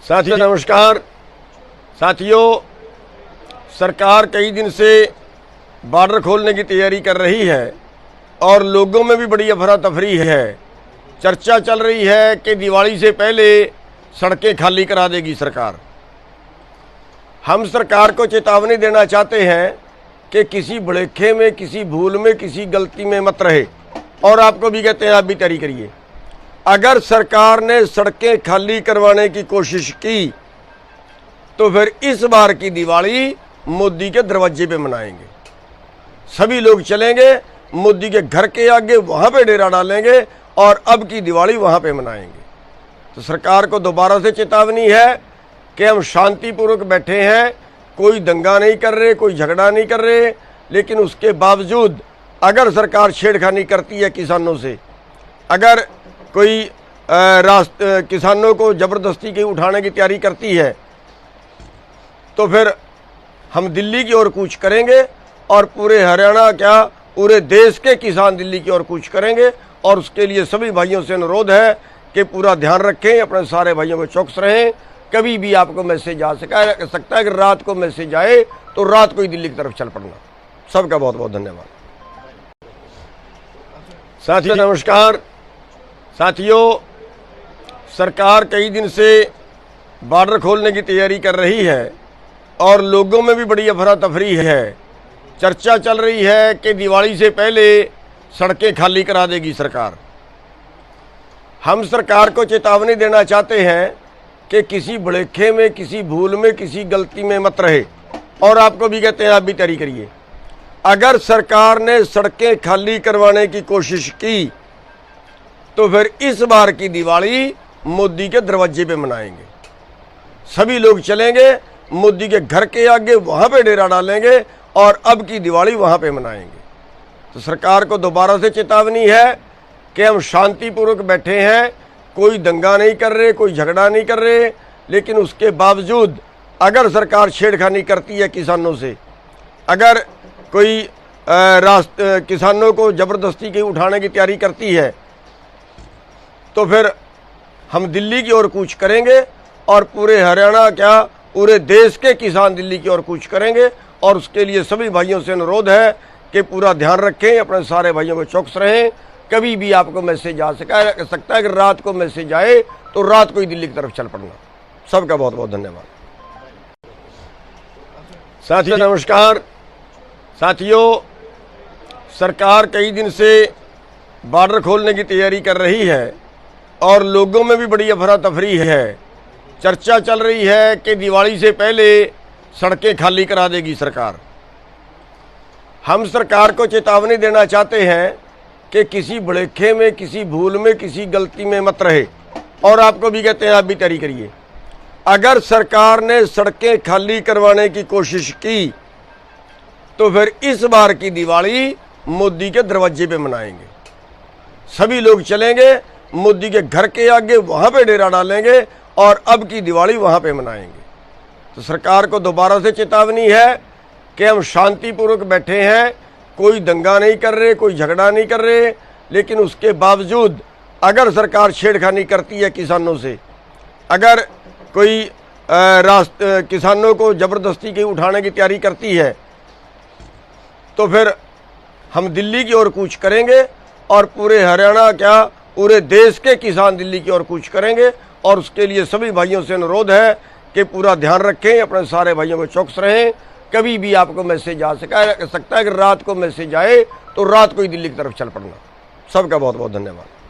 साथियों नमस्कार। साथियों, सरकार कई दिन से बॉर्डर खोलने की तैयारी कर रही है और लोगों में भी बड़ी अफरा तफरी है। चर्चा चल रही है कि दिवाली से पहले सड़कें खाली करा देगी सरकार। हम सरकार को चेतावनी देना चाहते हैं कि किसी भुलेखे में, किसी भूल में, किसी गलती में मत रहे और आपको भी कहते हैं आप भी तैयारी करिए। अगर सरकार ने सड़कें खाली करवाने की कोशिश की तो फिर इस बार की दिवाली मोदी के दरवाजे पे मनाएंगे। सभी लोग चलेंगे मोदी के घर के आगे, वहां पे डेरा डालेंगे और अब की दिवाली वहां पे मनाएंगे। तो सरकार को दोबारा से चेतावनी है कि हम शांतिपूर्वक बैठे हैं, कोई दंगा नहीं कर रहे, कोई झगड़ा नहीं कर रहे, लेकिन उसके बावजूद अगर सरकार छेड़खानी करती है किसानों से, अगर कोई किसानों को ज़बरदस्ती की उठाने की तैयारी करती है तो फिर हम दिल्ली की ओर कूच करेंगे और पूरे हरियाणा क्या पूरे देश के किसान दिल्ली की ओर कूच करेंगे। और उसके लिए सभी भाइयों से अनुरोध है कि पूरा ध्यान रखें, अपने सारे भाइयों को चौकस रहें। कभी भी आपको मैसेज आ सकता है कि रात को मैसेज आए तो रात को ही दिल्ली की तरफ चल पड़ना। सबका बहुत बहुत धन्यवाद। साथियों नमस्कार। साथियों, सरकार कई दिन से बॉर्डर खोलने की तैयारी कर रही है और लोगों में भी बड़ी अफरा तफरी है। चर्चा चल रही है कि दिवाली से पहले सड़कें खाली करा देगी सरकार। हम सरकार को चेतावनी देना चाहते हैं कि किसी भुलेखे में, किसी भूल में, किसी गलती में मत रहे और आपको भी कहते हैं आप भी तैयारी करिए। अगर सरकार ने सड़कें खाली करवाने की कोशिश की तो फिर इस बार की दिवाली मोदी के दरवाजे पे मनाएंगे। सभी लोग चलेंगे मोदी के घर के आगे, वहां पे डेरा डालेंगे और अब की दिवाली वहां पे मनाएंगे। तो सरकार को दोबारा से चेतावनी है कि हम शांतिपूर्वक बैठे हैं, कोई दंगा नहीं कर रहे, कोई झगड़ा नहीं कर रहे, लेकिन उसके बावजूद अगर सरकार छेड़खानी करती है किसानों से, अगर कोई किसानों को ज़बरदस्ती की उठाने की तैयारी करती है तो फिर हम दिल्ली की ओर कूच करेंगे और पूरे हरियाणा क्या पूरे देश के किसान दिल्ली की ओर कूच करेंगे। और उसके लिए सभी भाइयों से अनुरोध है कि पूरा ध्यान रखें, अपने सारे भाइयों को चौकस रहें। कभी भी आपको मैसेज आ सकता है कि रात को मैसेज आए तो रात को ही दिल्ली की तरफ चल पड़ना। सबका बहुत बहुत धन्यवाद। साथियों नमस्कार। साथियों, सरकार कई दिन से बॉर्डर खोलने की तैयारी कर रही है और लोगों में भी बड़ी अफरा तफरी है। चर्चा चल रही है कि दिवाली से पहले सड़कें खाली करा देगी सरकार। हम सरकार को चेतावनी देना चाहते हैं कि किसी भुलेखे में, किसी भूल में, किसी गलती में मत रहे और आपको भी कहते हैं आप भी तैयारी करिए। अगर सरकार ने सड़कें खाली करवाने की कोशिश की तो फिर इस बार की दिवाली मोदी के दरवाजे पे मनाएंगे। सभी लोग चलेंगे मोदी के घर के आगे, वहां पे डेरा डालेंगे और अब की दिवाली वहां पे मनाएंगे। तो सरकार को दोबारा से चेतावनी है कि हम शांतिपूर्वक बैठे हैं, कोई दंगा नहीं कर रहे, कोई झगड़ा नहीं कर रहे, लेकिन उसके बावजूद अगर सरकार छेड़खानी करती है किसानों से, अगर कोई किसानों को ज़बरदस्ती की उठाने की तैयारी करती है तो फिर हम दिल्ली की ओर कूच करेंगे और पूरे हरियाणा क्या पूरे देश के किसान दिल्ली की ओर कूच करेंगे। और उसके लिए सभी भाइयों से अनुरोध है कि पूरा ध्यान रखें, अपने सारे भाइयों को चौकस रहें। कभी भी आपको मैसेज आ सकता है कि रात को मैसेज आए तो रात को ही दिल्ली की तरफ चल पड़ना। सबका बहुत बहुत धन्यवाद।